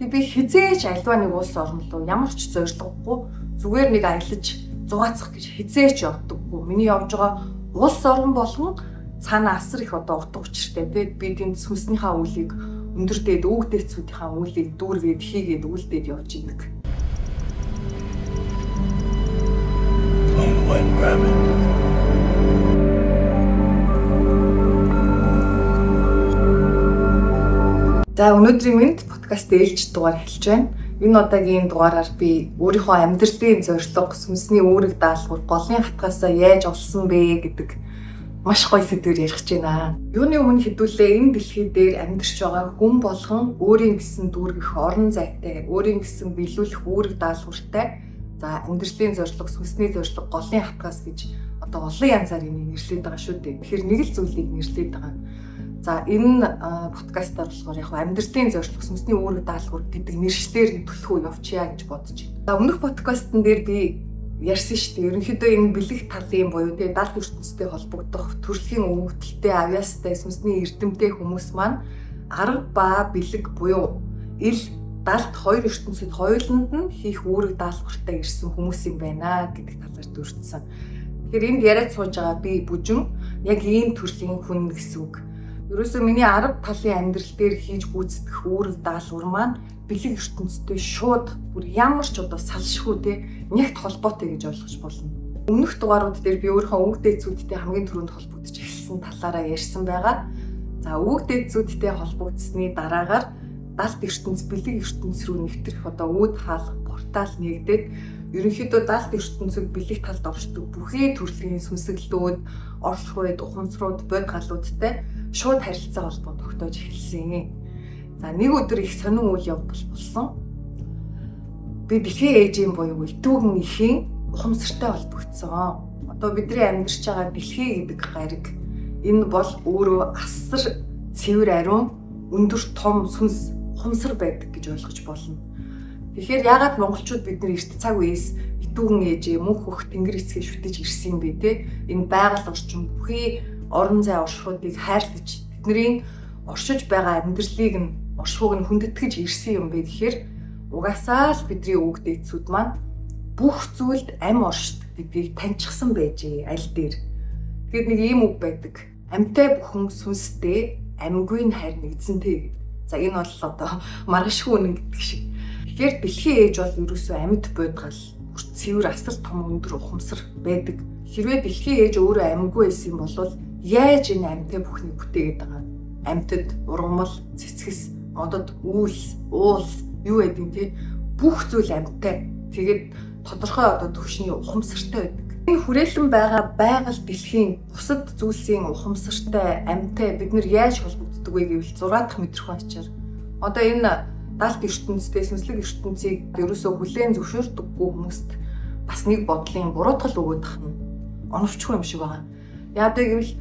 Би хизээч альва нэг улс орн руу ямар ч зориггүй зүгээр нэг аялаж зугаацах гэж хизээч явдаггүй. Миний явж байгаа улс орн болгон цаана асар их одоо утга учиртай. Би тийм сүнснийхаа үлийг өндөрдөөд өвгдээцүүдийнхаа үлийг дүүргээд хийгээд үлдээд явж идэг. За өнөөдрийн минь подкаст ээлж дугаар хэлж байна. Энэ удаагийн дугаараар би өөрийнхөө амьдралын зорилго, сүнсний үүрэг даалгавар, голын хатгаасаа яаж олсон бэ гэдэг маш гоё сэдвээр ярих гэж байна. Юуны өмнө хэдүүлээ энэ дэлхий дээр амьдарч байгаа хүн болгон өөрийн гэсэн дүүргэх орон зайтай, өөрийн гэсэн биелүүлэх үүрэг даалгавартай. За амьдралын зорилго, сүнсний зорилго, голын хатгаас гэж одоо олон янзаар энийг нэрлэдэг байгаа шүү дээ. Тэгэхээр нэг л зүйлийг нэрлэдэг байгаа. За энэ подкастаар болохоор яг амьдралын зорилго, сүнсний үүрэг даалгавар гэдэг нэршлэр төлхөө явчихъя гэж бодож байна. За өмнөх подкастн дээр би ярьсан шүү дээ. Ерөнхийдөө энэ бэлэг талын буюу тэгээ далд ертөнцтэй холбогдох төрөлхийн өвөгдөлтэй, авьяастай, сүнсний эрдэмтэй хүмүүс маань арга ба бэлэг буюу ил далд хоёр ертөнцид хоёуланд нь хийх үүрэг даалгавартай ирсэн хүмүүс юм байна гэдэг талаар дурдсан. Тэгэхээр энд яриад сууж байгаа би бүжин яг ийм төрлийн хүн гэсэн үг. Ерөөсөө миний арга талын амьдрал дээр хийж гүйцэтгэх үүрэг даалгавар маань бэлэг ертөнцтэй шууд бүр ямар ч одоо салшгүй те нягт холбоотой гэж ойлгож болно. Өмнөх дугаарууд дээр би өөрийнхөө өвөг дээдсүүдтэй хамгийн түрүүнд холбогдож эхэлсэн талаараа ярьсан байгаа. За өвөг дээдсүүдтэй холбогдсны дараагаар далд ертөнц бэлэг ертөнц рүү нэвтрэх одоо үүд хаалх портал нэгдээд ерөнхийдөө далд ертөнцөд бэлэг талд оршдог бүхий төрлийн сүнсэглэлүүд, оршихуйд, ухамсарууд, бод галуудтай шууд харилцаа холбоо тогтоож эхэлсэн. За нэг өдөр их сонин үйл явдал болсон. Би дэлхийн ээжийн буюу итүүгэн ихийн ухамсартай холбогдсон. Одоо бидний амьдарч байгаа дэлхий гэдэг гариг энэ бол өөрөө асар цэвэр ариун, өндөр том сүнс ухамсар байдаг гэж ойлгож болно. Тэгэхээр яагаад монголчууд бидний эрт цаг үеэс итүүгэн ээжээ мөнх хөх тэнгэр эцгээ шүтэж ирсэн бэ те? Энэ байгаль орчин бүхий орон зай оршихуудыг хайрлаж тэдний оршиж байгаа амьдралыг нь оршихуг нь хүндэтгэж ирсэн юм бэ гэхээр угаасаа л бидний өвөг дээдсүүд маань бүх зүйлд ам оршдог гэдгийг таньчихсан байжээ аль дээр. Тэгэхээр нэг ийм үг байдаг. Амьтай бүхэн сүнстэй, амьгүй нь харин эзэнтэй. За энэ бол одоо маргашгүй үнэн гэдэг шиг. Тэгэхээр дэлхийн ээж бол ерөөсөө амьд бодгал бүр цэвэр асар том өндөр ухамсар байдаг. Хэрвээ дэлхийн ээж өөрөө амьгүй байсан бол яаж энэ амьтай бүхнийг бүтээгээд байгаа? Амьтад ургамал, цэцгэс, модод, үйлс, уулс юу гэдэг те бүх зүйл амьтай. Тэгээд тодорхой одоо төвшний ухамсартай байдаг. Энэ хүрээлэн байгаа байгаль дэлхийн бусад зүйлсийн ухамсартай, амьтай бид нар яаж холбогддог вэ гэвэл 6 дахь мэдрэхүй ачаар. Одоо энэ далд ертөнцтэй сүнслэг ертөнцийг ерөөсөө хүлээн зөвшөөрдөггүй хүмүүст бас нэг бодлын буруутгал өгöd тах нь оновчгүй юм шиг байна. Яагаад гэвэл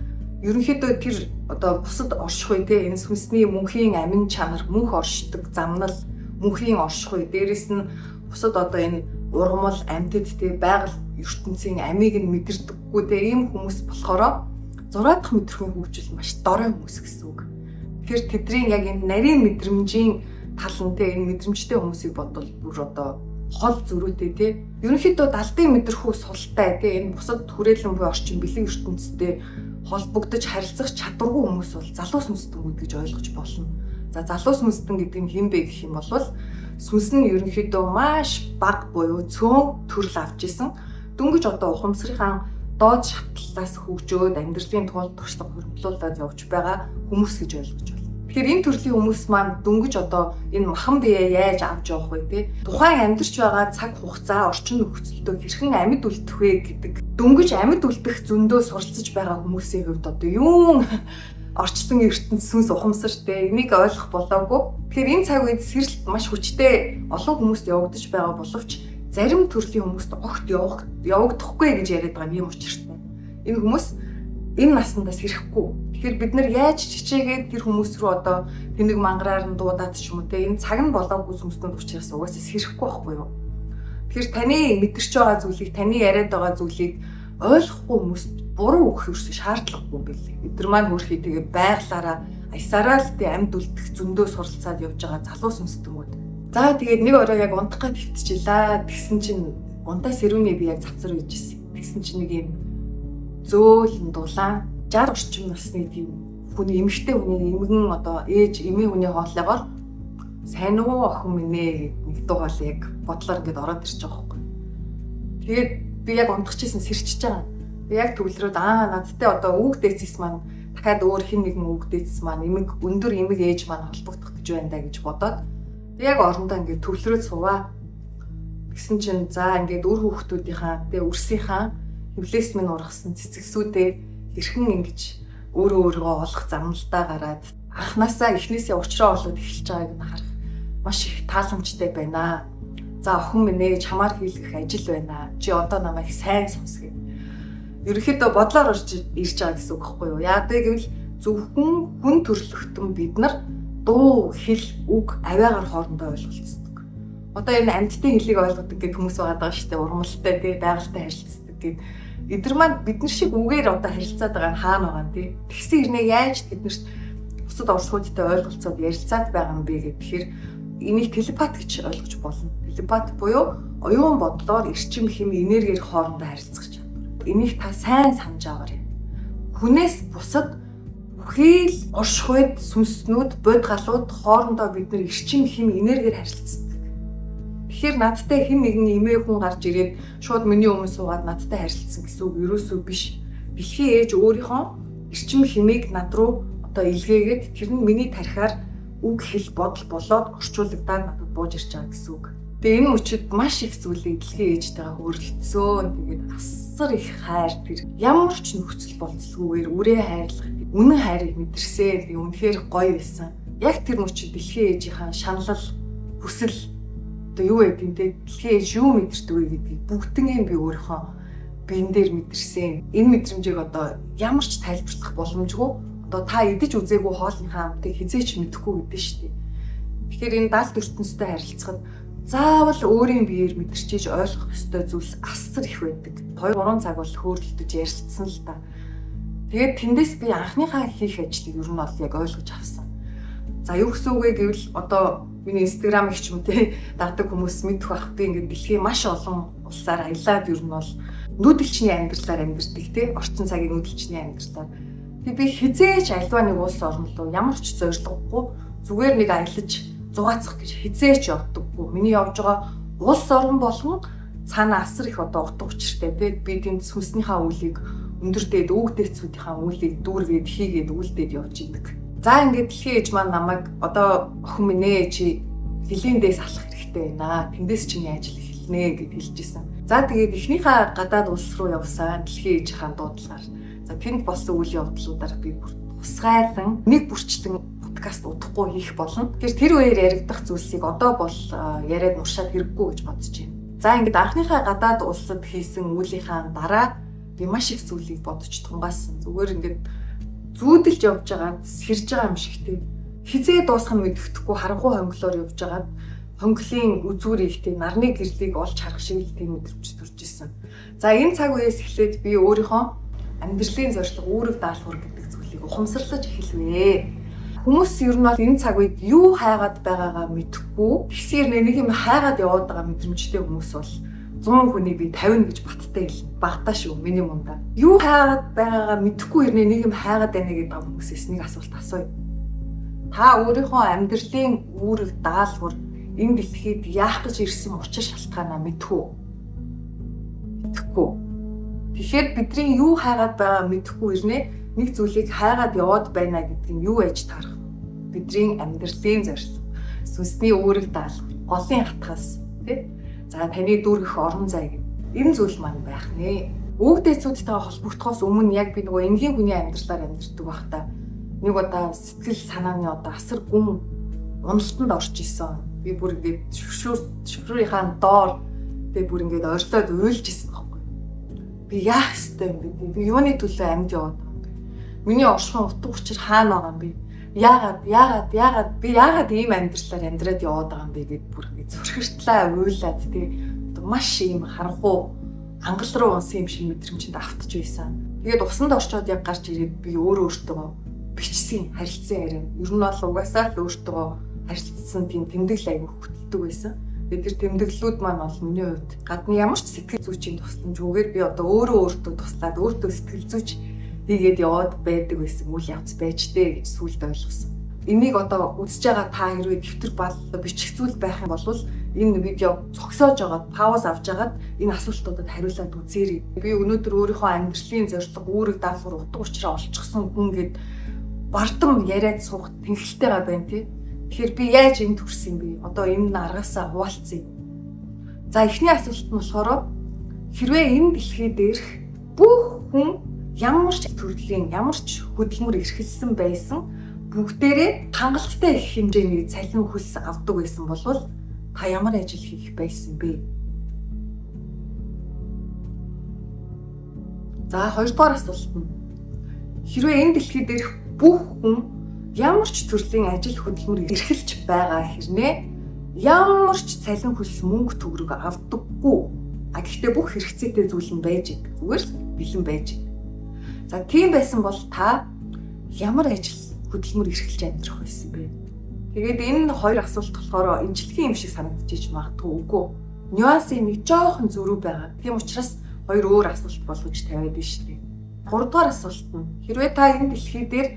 ерөнхийдөө тэр одоо бусад оршихуй те энэ сүнсний мөнхийн амин чанар, мөнх оршдог замнал, мөнхийн оршихуй дээрэс нь бусад одоо энэ ургамал, амьтад те байгаль ертөнцийн амийг нь мэдэрдэггүй те ийм хүмүүс болохоор 6 дахь мэдрэхүйн хөгжил маш дорой хүмүүс гэсэн үг. Тэгэхээр тэдний яг энэ нарийн мэдрэмжийн талантай энэ мэдрэмжтэй хүмүүсийг бодвол бүр одоо хол зөрүүтэй те ерөнхийдөө далдын мэдрэхүй султай те энэ бусад хүрээлэн буй орчин бэлэг ертөнцтэй холбогдож харилцах чадваргүй хүмүүс бол залуу сүнстэн гэж ойлгож болно. За залуу сүнстэн гэдэг нь хэн бэ гэх юм бол сүнс нь ерөнхийдөө маш бага буюу цөөн төрөл авч исэн. Дөнгөж одоо ухамсарынхаа доод шатлалаас хөгжөөд амьдралын тулд туршлага хөрвүүлүүлээд явж байгаа хүмүүс гэж ойлгож байна. Тэгэхээр энэ төрлийн хүмүүс маань дөнгөж одоо энэ махан биеэ яаж авч явах вэ те? Тухайн амьдарч байгаа цаг хугацаа, орчин нөхцөлдөө хэрхэн амьд үлдэх вэ гэдэг дөнгөж амьд үлдэх зөндөө суралцж байгаа хүмүүсийн хувьд одоо юун орчлон ертөнц сүнс ухамсартай энийг ойлгох болоогүй. Тэгэхээр энэ цаг үед сэрэлт маш хүчтэй олон хүмүүст явагдаж байгаа боловч зарим төрлийн хүмүүст огт явагдахгүй гэж яриад байгаа юм учиртай. Энэ хүмүүс энэ наснаас сэрэхгүй. Тэгэхээр бид нар яаж чичээгээд тэр хүмүүс рүү одоо тэнэг мангараар нь дуудаад ч юм уу те энэ цаг нь болоогүй сүмстэн учраас угаасаа сэрэхгүй байхгүй юу. Тэгэхээр таны мэдэрч байгаа зүйлийг, таны яриад байгаа зүйлийг ойлгохгүй хүмүүст буруу өгөх ерөөсөө шаардлагагүй юм билээ. Бид нар маань хөрхий тэгээ байглаараа аясараа л тэ амьд үлдэх зөндөө суралцаад явж байгаа залуу сүнстэнүүд. За тэгээд нэг орой яг унтахад хөвтчихлээ. Тэгсэн чинь унтаа сэрүүний би яг цацар үйж ирсэн. Тэгсэн чинь нэг юм зөөлөн дулаан 60 орчим насны тийм хүний эмэгтэй хүний эмгэн одоо ээж эмээ хүний хоолойгоор сайн уу охин минь ээ гэд нэг дуугаал яг бодлоор ингээд ороод ирчих жоох байхгүй. Тэгээд би яг унтчихсан сэрчиж байгаа. Би яг төвлөрөөд надтай одоо үг дээцс маань дахиад өөр хин нэгэн үг дээцс маань эмэг өндөр эмэг ээж маань холбогдох гэж байна да гэж бодоод би яг орондоо ингээд төвлөрөөд суваа. Тэгсэн чинь за ингээд үр хүүхдүүдийнхаа тэгээ өрсийнхаа хөвлөөс минь ургасан цэцэгсүүдээ хэрхэн ингэж өөрөө өөрийгөө олох замналдаа гараад анханасаа эхнээсээ уучраа олоод эхэлж байгааг нь харах маш их тааламжтай байна. За охин минь ээ чамаар хийлгэх ажил байна. Чи одоо намайг сайн сонс гэв. Ерөнхийдөө бодлоор орж ирж байгаа гэсэн үг байхгүй юу? Яагаад гэвэл зөвхөн хүн төрлөختөн бид нар дуу, хэл, үг авиагаар хоорондоо ойлголцдог. Одоо энэ амьтдын хэлийг ойлгодог гэх хүмүүс байгаа шүү дээ. Урмалтай тий байгальтай харилцдаг гэд. Эдгээр маань бид нар шиг үгээр одоо харилцаад байгаа нь хаана байгаа юм тий. Тэгсэн хэрнээ яаж тэднэрт бусад оршуудтай ойлголцоод ярилцаад байгаа юм бэ гэхээр энийг телепат гэж ойлгож болно. Телепат буюу оюун бодлоор эрчим хэм энергиэр хоорондоо харилцах чадвар. Энийг та сайн санаж аваарай. Хүнээс бусад бүхий л оршихуйд сүнснүүд, бодгалууд хоорондоо бид нар эрчим хэм энергиэр харилцдаг. Тэгэхээр надтай хэн нэгэн эмээ хүн гарч ирээд шууд миний өмнө суугаад надтай харилцсан гэсэн үг ерөөсөө биш. Бэлхий ээж өөрийнхөө эрчим хэмийг над руу одоо илгээгээд тэр нь миний тархиар үг хэл бодол болоод орчуулагдаад надад бууж ирж байгаа гэсэн үг. Тэгээ энэ мөчид маш их зүйлийг дэлхийн ээжтэйгээ хөрөлдсөн. Тэгээд асар их хайр тэр ямар ч нөхцөл болцлогүйгээр үрээ хайрлах үнэн хайрыг мэдэрсэн. Тэгээ үнэхээр гоё байсан. Яг тэр мөчид дэлхийн ээжийнхаа шаналл хүсэл одоо юу гэдэг те дэлхийн ээж юу мэдэрдэг вэ гэдгийг бүгднийг би өөрийнхөө биен дээр мэдэрсэн. Энэ мэдрэмжийг одоо ямар ч тайлбарлах боломжгүй. Одоо та идэж үзээгүй хоолныхаа амтыг хизээч мэдэхгүй гэдэг шүү дээ. Тэгэхээр энэ даалт ертөнцтэй харилцахад заавал өөрийн биеэр мэдэрчээж ойлгох ёстой зүйлс асар их байдаг. 2-3 цаг бол хөөрөлдөж ярилцсан л та. Тэгээд тэндээс би анхныхаа хийх ажлыг ер нь бол яг ойлгож авсан. За юу гэсэн үг вэ гэвэл одоо миний инстаграмыг ч юм те дагдаг хүмүүс мэдэх бах би ингээд дэлхийн маш олон улсаар аялаад ер нь бол нүүдэлчний амьдралаар амьдардаг те орчин цагийн нүүдэлчний амьдралаар. Тэгээд би хизээч альва нэг улс орн руу ямар ч зориггүй зүгээр нэг аялаж зугаацах гэж хизээч явдаггүй. Миний явж байгаа улс орн болгон цаана асар их одоо утга учиртай те би тэнд сүнснийхаа үлийг өндөрдөөд өгдөөцүүдийнхаа үлийг дүүргээд хийгээд үлдээд явж идэг. За ингээд дэлхийн ээж маань намайг одоо охин минь ээ чи хилийн дээс алах хэрэгтэй байна. Тэндээс чиний ажил эхэлнэ гэд хэлжсэн. За тэгээд эхнийхээ гадаад улс руу явсан дэлхийн ээжийнхаа дуудлагаар. За тэнд болсон үйл явдлуудаар би бүр тусгайлан нэг бүрчлэн подкаст удахгүй хийх болно. Тэгэхээр тэр үеэр яригдах зүйлсийг одоо бол яриад нуршаад хэрэггүй гэж бодож байна. За ингээд анхныхаа гадаад улсад хийсэн үүлийнхаа дараа би маш их зүйлийг бодож тунгаасан. Зүгээр ингээд зүүдэлж явж байгаа сэрж байгаа юм шиг тийм хизээ дуусах нь мэддэхгүй харанхуй хонглоор явж байгаа хонглын үзүүрийг тийм нарны гэрлийг олж харах шиг тийм мэдрэмж төрж исэн. За энэ цаг үеэс эхлээд би өөрийнхөө амьдралын зорилго үүрэг даалгавар гэдэг зүйлийг ухамсарлаж эхэлвэ. Хүмүүс ер нь бол энэ цаг үед юу хайгаад байгаагаа мэдэхгүй тэгсээр нэг юм хайгаад яваад байгаа мэдрэмжтэй хүмүүс бол 100 хүний би 50 гэж баттай хэл багтаа шүү миний мундаа. Юу хайгаад байгаагаа мэдэхгүй ирнэ нэг юм хайгаад байна гэдэг хүмүүсээс нэг асуулт асууя. Та өөрийнхөө амьдралын үүрэг даалгавар энэ дэлхийд яах гэж ирсэн учир шалтгаанаа мэдэх үү? Мэдэхгүй. Тэгэхээр бидний юу хайгаад байгаа мэдэхгүй ирнэ нэг зүйлийг хайгаад яваад байна гэдгийг юу ээж таарах вэ? Бидний амьдралын зорилго, сүнсний үүрэг даалгавар, голын хатгаас тий за таны дүүргэх орон зай гэх энэ зүйл маань байх нэ. Өвгдээцүүдтэйгээ холбогдохоос өмнө яг би нөгөө энгийн хүний амьдралаар амьдардаг байхдаа нэг удаа сэтгэл санааны одоо асар гүн уналтанд орж исэн. Би бүр ингээд шүршүрийнхаа доор би бүр ингээд орилоод уйлж исэн байхгүй. Би яах ёстой юм бэ? Би юуны төлөө амьд яваад байгаа юм бэ? Миний оршихуйн утга учир хаана байгаа юм бэ? Яагаад би яагаад ийм амьдралаар амьдраад яваад байгаа юм бэ гэд бүр ингэ зүрхэртлээ уйлаад тий маш ийм харанхуй ангал руу унсан юм шиг мэдрэмжинд автж байсан. Тэгээд усанд орчоод яг гарч ирээд би өөрөө өөртөө бичсэн харилцан яриа. Ер нь бол угаасаа л өөртөө харилцсан тийм тэмдэглэл аягүй хөтэлдэг байсан. Тэгээд тэр тэмдэглэлүүд маань бол миний хувьд гадны ямар ч сэтгэл зүйчийн тусламжгүйгээр би одоо өөртөө туслаад өөртөө сэтгэл зүйч хийгээд яваад байдаг байсан үйл явц байж дээ гэж сүүлд ойлгосон. Энийг одоо үзэж байгаа та хэрвээ дэвтэр бал бичих зүйл байх юм бол энэ видео зогсоож байгаа пауз авч агаад энэ асуултуудад хариулаад үзээрэй. Би өнөөдөр өөрийнхөө амьдралын зорилго үүрэг даалгавар утга учираа олчихсон хүн гэд бардам яриад суух тэнхэлтэйгээ байна тий. Тэгэхээр би яаж энд төрсөн бэ? Одоо энэ аргаасаа хуваалцъя. За эхний асуулт нь болохоор хэрвээ энэ дэлхий дээрх бүх хүн ямар ч төрлийн ямар ч хөдөлмөр эрхэлсэн байсан бүгдээрээ хангалттай их хэмжээний цалин хөлс авдаг байсан бол та ямар ажил хийх байсан бэ? За хоёрдугаар асуулт нь хэрвээ энэ дэлхий дээрх бүх хүн ямар ч төрлийн ажил хөдөлмөр эрхэлж байгаа хэрнээ ямар ч цалин хөлс мөнгө төгрөг авдаггүй. Гэхдээ бүх хэрэгцээтэй зүйл нь байж иг. Зүгээр л бэлэн байж иг. За тийм байсан бол та ямар ажил хөдөлмөр эрхэлж амьдрах байсан бэ? Тэгээд энэ хоёр асуулт болохоор эмчилгээ юм шиг санагдчихж магадгүй үгүй. Нюансын нэг жоохон зөрүү байгаа. Тийм учраас хоёр өөр асуулт болгож тавиад байна шүү дээ. Гуравдугаар асуулт нь хэрвээ та энэ дэлхий дээр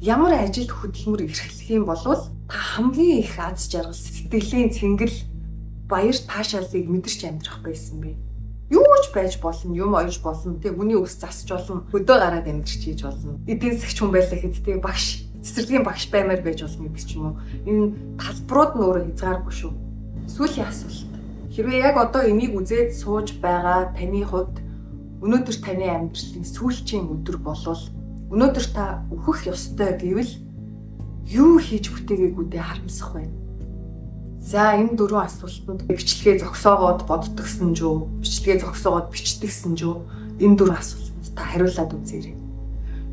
ямар ажил хөдөлмөр эрхлэх юм бол та хамгийн их аз жаргал, сэтгэлийн цэнгэл, баяр таашаалыг мэдэрч амьдрах байсан бэ? Юу ч байж болно, юм ойж болно, тэг хүний өс засч болно, өдөө гараад амьдрч хийж болно. Эдийн засгч хүн байлаа хэд багш, цэцэрлэгийн багш баймаар байж болно гэдэг ч юм уу. Энэ талбарууд нь өөрөө хязгааргүй шүү. Сүүлийн асуулт. Хэрвээ яг одоо энийг үзээд сууж байгаа таны хувьд өнөөдөр таны амьдралын сүүлчийн өдөр болвол өнөөдөр та өөхөх ёстой гэвэл юу хийж бүтээгээгүүдээ харамсах байна. За энэ дөрвөн асуултанд бичлэгээ зогсоогоод боддогсон ч юу, бичлэгээ зогсоогоод бичдэгсэн ч юу, энэ дөрвөн асуултанд та хариулаад үзээрэй.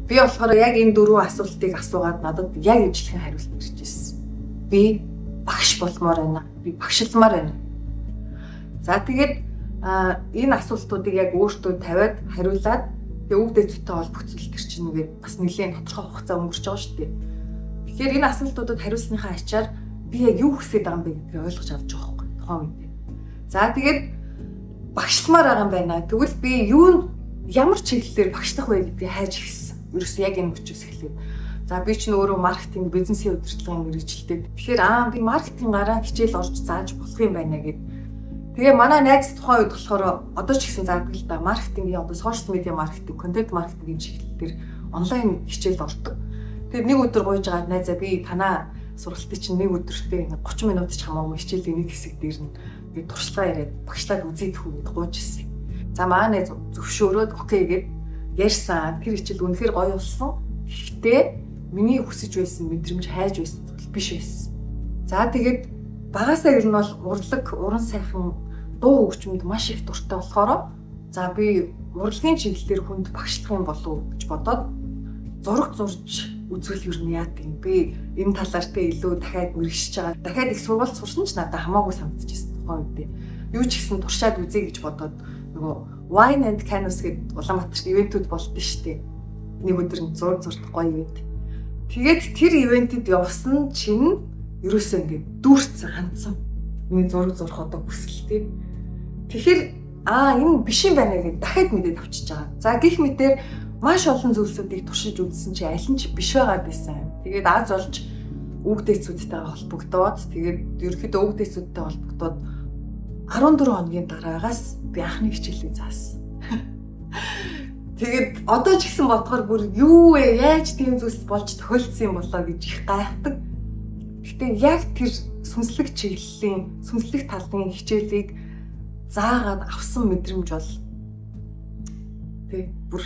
Би болохоор яг энэ дөрвөн асуултыг асуугаад надад яг ижлэхэн хариулт ирж ирсэн. Би багш болмоор байна. Би багшилмаар байна. За тэгээд энэ асуултуудыг яг өөртөө тавиад хариулаад тэгээ үг дэцтэй холбогдсон тэр чинь нэгээд бас нэлээд тодорхой хугацаа өнгөрч байгаа шүү дээ. Тэгэхээр энэ асуултуудад хариулсныхаа ачаар би яг юу хүсэж байгаа юм бэ гэдгийг ойлгож авч байгаа байхгүй тухайн үед. За тэгээд багшламаар байгаа юм байна. Тэгвэл би ямар чиглэлээр багшлах вэ гэдгийг хайж ирсэн. Ерөөсөө яг энэ хүчээс эхлээд. За би ч өөрөө маркетинг, бизнесийн удирдлагын мэргэжилтэй. Тэгэхээр би маркетингараа хичээл орж зааж болох юм байна гэд. Тэгээ манай найз тухайн үед болохоор одоо ч гэсэн заадаг л да. Маркетингийн одоо сошиал медиа маркетинг, контент маркетингийн чиглэлээр онлайн хичээл ордог. Тэгээ нэг өдөр гуйж байгаа найзаа би танаа сургалтыг чинь нэг өдөртөө 30 минут ч хамаагүй хичээлийн нэг хэсэг дээр нь би туршлага яриад багшлаад үзээд хүү гэд гуйж ирсэн. За манай найз зөвшөөрөөд окей гэд ярьсан. Тэр хичээл үнэхээр гоё болсон. Гэхдээ миний хүсэж байсан мэдрэмж хайж байсан зүйл биш байсан. За тэгээд багасаа ер нь бол урлаг, уран сайхан, дуу хөгжмөнд маш их дуртай болохоор за би урлагийн чиглэлээр хүнд багшлах юм болов уу гэж бодоод зураг зурж үзвэл ер нь яа гэв би энэ талаар тэ илүү дахиад мэрэгшиж байгаа. Дахиад их сургууль сурсан ч надад хамаагүй санагдчихсэн тухайн үед. Юу ч гэсэн туршаад үзье гэж бодоод нөгөө Wine and Canvas гэдэг Улаанбаатарт ивентүүд болдсон шүү дээ. Нэг өдөр нь зураг зурдаг гоё ивент. Тэгээд тэр ивентэд явсан чинь ерөөсөө ингээд дүүрсэн хандсан. Миний зураг зурх одоо хүсэлтэй. Тэгэхээр энэ биш юм байна гэж дахиад мэдээд авчиж байгаа. За гих мэтэр маш олон зүйлсүүдийг туршиж үзсэн чи аль нь ч биш байгаа байсан. Тэгээд аз олж үг дэцүүдтэйгээ холбогдоод тэгээд ерөөхдөө үг дэцүүдтэй холбогдоод 14 хоногийн дараагаас би анхны хичээлийг заасан. Тэгээд одоо ч гэсэн бодохоор бүр юу вэ? Яаж тийм зүйлс болж тохиолдсон юм болоо гэж их гайхдаг. Гэхдээ яг тэр сүнслэг чиглэлийн, сүнслэг талын хичээлийг заагаад авсан мэдрэмж бол тэг бүр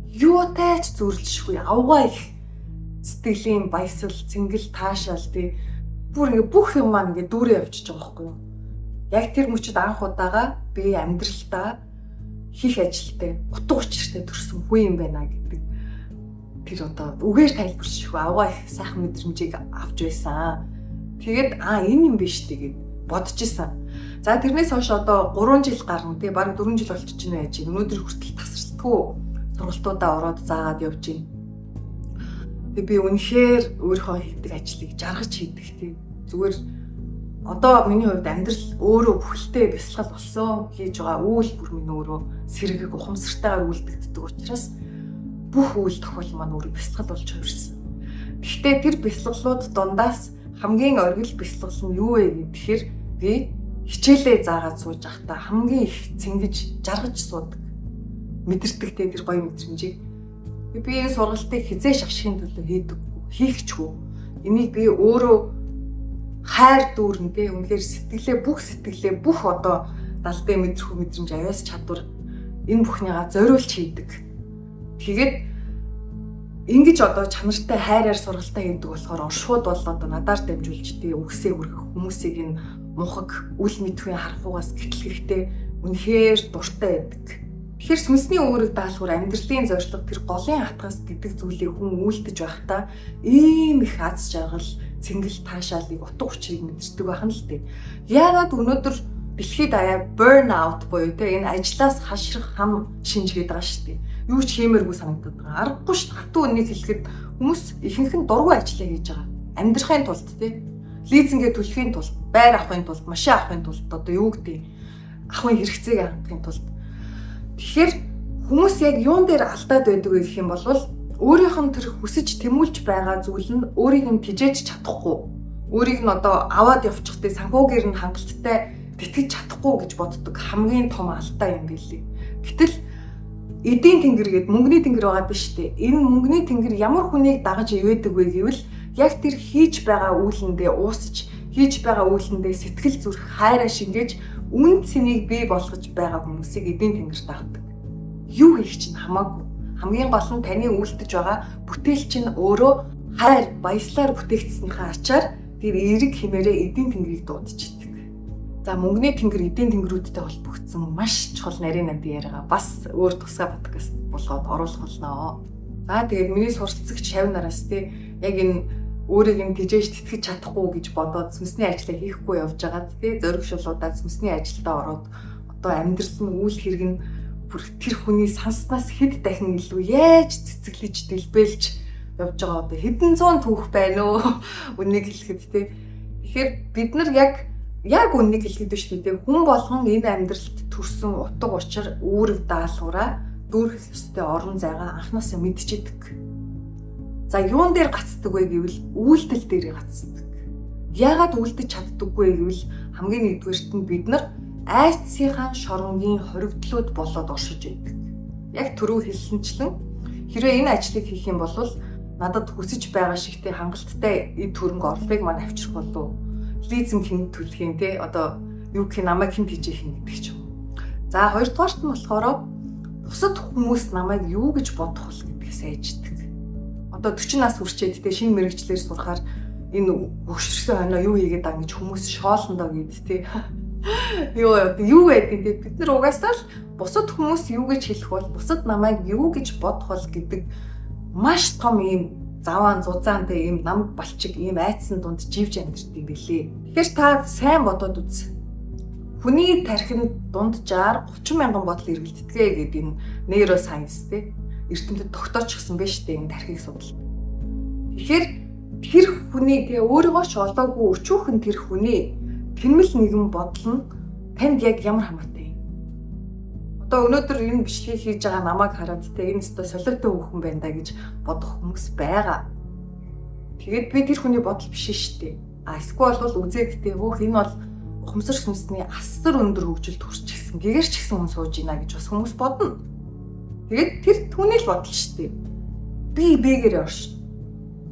юутай ч зүрлжгүй авгаа их сэтгэлийн баясгал, цэнгэл, таашаал тэг бүр ингээ бүх юм маань ингээ дүүрээ явчихж байгаа байхгүй юу? Яг тэр мөчөд анх удаага би амьдралдаа хийх ажилтай, утга учиртай төрсөн хүн юм байна гэдэг тэр одоо үгээр тайлбарчих авгаа их сайхан мэдрэмжийг авч байсан. Тэгээд энэ юм биш тэгээд бодож исэн. За тэрнээс хойш одоо 3 жил гарна тий бараг 4 жил болчихж байна яаж. Өнөөдөр хүртэл тасралтгүй сургалтуудаа ороод заагаад явж байна. Тэгээд би үнэхээр өөрийнхөө хийдэг ажлыг жаргаж хийдэг тий зүгээр одоо миний хувьд амьдрал өөрөө бүхэлдээ бясалгал болсон, хийж байгаа үйл бүр минь өөрөө сэргийг ухамсартайгаар үйлдэгддэг учраас бүх үйл тохиол маань өөрөө бясалгал болж хувирсан. Гэхдээ тэр бясалгалууд дундаас хамгийн оргил бясалгал нь юу вэ гэхээр би хичээлээ заагаад сууж байхдаа хамгийн их цэнгэж жаргаж суудаг. Мэдэрдэг тэр гоё мэдрэмжийг. Би энэ сургалтыг хизээш ашигын төлөө хийдэггүй, хийхчгүй. Энийг би өөрөө хайр дүүрэнтэй үнэхээр сэтгэлээ бүх одоо далдын мэдрэхүй мэдрэмж авяас чадвар энэ бүхнийгаа зориулж хийдэг. Тэгээд ингэж одоо чанартай хайраар сургалтаа хийдэг болохоор оршууд бол одоо надаар дамжуулж үгсээ хүргэх хүмүүсийг энэ мухаг үл мэдхүйн харахугаас гэтлэхтэй үнэхээр дуртай байдаг. Тэгэхээр сүнсний үүрэг даалгавар амьдралын зорилго тэр голын хатгаас гэдэг зүйлийг хүн үйлдэж байхдаа ийм их аз жаргал, цэнгэл таашаалыг утга учирыг мэдэрдэг байхan л дээ. Яагаад өнөөдөр дэлхийд даяар burnout буюу энэ ажлаас хашрах хам шинж гэдэг байгаа шүү дээ. Юу ч хиймээргүй санагдаад байгаа. Аргагүй шүү. Хатуу үнийг хэлэхэд хүмүүс ихэнх нь дургүй ажиллаа хийж байгаа. Амьдрахын тулд лизингээ төлөхийн тулд, байр авахын тулд, машин авахын тулд одоо юу гэдэг ахын хэрэгцээг хангахын тулд. Тэгэхээр хүмүүс яг юун дээр алдаад байдаг вэ гэх юм бол өөрийнх нь тэр хүсэж тэмүүлж байгаа зүйл нь өөрийг нь тижээж чадахгүй. Өөрийг нь одоо аваад явчихдээ санхүүгээр нь хангалттай тэтгэж чадахгүй гэж боддог хамгийн том алдаа юм билий. Гэтэл эдийн тэнгэр гээд мөнгөний тэнгэр байгаа биш үү? Энэ мөнгөний тэнгэр ямар хүнийг дагаж ивэдэг вэ гэвэл яг тэр хийж байгаа үйлэндээ уусч, хийж байгаа үйлэндээ сэтгэл зүрх хайраа шингээж үн цэнийг бий болгож байгаа хүмүүсийг эдийн тэнгэр дагдаг. Юу хийх чинь хамаагүй. Хамгийн гол нь таны үйлдэж байгаа бүтээл чинь өөрөө хайр, баяслаар бүтээгдсэнийхээ ачаар тэр эерэг хэмээрээ эдийн тэнгэрийг дуудчихдаг. За мөнгөний тэнгэр эдийн тэнгэрүүдтэй холбогдсон маш чухал нарийн нандин яриагаа бас өөр тусгай подкаст болгоод оруулах болноо. За тэгээд миний суралцагч 50 нараас яг энэ өөрийг нь тижээж тэтгэж чадахгүй гэж бодоод сүнсний ажлаа хийхгүй явж байгаад зоригшуулуудаад сүнсний ажилдаа ороод одоо амьдрал нь үйл хэрэг нь бүр тэр хүний санснаас хэд дахин илүү яаж цэцэглэж дэлбэлж явж байгаа одоо хэдэн зуун түүх байна өө үнийг хэлэхэд тэгэхээр бид нар яг үнийг хэлэхэд биш үү хүн болгон энэ амьдралд төрсөн утга учир үүрэг даалгавраа дүүрэх ёстой орон зайгаа анхнаасаа мэдчихэдэг. За юун дээр гацдаг вэ гэвэл үйлдэл дээр гацдаг. Яагаад үйлдэж чаддаггүй гэвэл хамгийн нэгдүгээрт нь бид нар айцсийнхаа шоронгийн хоригдлууд болоод оршиж байдаг. Яг түрүү хэлсэнчлэн хэрвээ энэ ажлыг хийх юм бол надад хүсэж байгаа шигтэй хангалттай эд хөрөнгө орлогыг маань авчрах болов. Лизинг хэн төлөх юм те одоо юу гэх намайг хэн тийж хин гэдэг ч юм. За хоёрдугаарт нь болохоор бусад хүмүүс намайг юу гэж бодох бол гэдгээс айждаг. Одоо 40 нас хүрчээд шинэ мэрэгчлэр сурахаар энэ өгшөрсөн хойноо юу хийгээд байгаа гэж хүмүүс шоолондоо гээд юу гэдэг бид нар угаасаа л бусад хүмүүс юу гэж хэлэх бол бусад намайг юу гэж бодох бол гэдэг маш том ийм заваан зузаантай ийм нам балчиг ийм айцсан дунд живж амьдэрдэг юм билээ. Тэгэхээр та сайн бодоод үз. Хүний тархинд дунджаар 30 мянган бодол эргэлддэгэ гэдэг энэ нейросайенс эрдэмтэд тогтоочихсон байж тээ энэ тархийг судал. Тэгэхээр тэр хүний өөрийгөө ч олоогүй өчүүхэн тэр хүний тэнмэл нэгэн бодол нь танд яг ямар хамаатай юм. Одоо өнөөдөр энэ бичлэгийг хийж байгаа намайг хараад энэ өстө солиотой хүүхэн байна да гэж бодох хүмүүс байгаа. Тэгээд би тэр хүний бодол биш шүү дээ. Эсвэл бол үзэгтэй хөөх энэ бол ухамсар сүнсний асар өндөр хөгжилд хүрчихсэн. Гэгээр ч гэсэн хүн сууж ийна гэж бас хүмүүс бодно. Тэгээд тэр түүний л бодол шүү дээ. Би бэгээр оршин.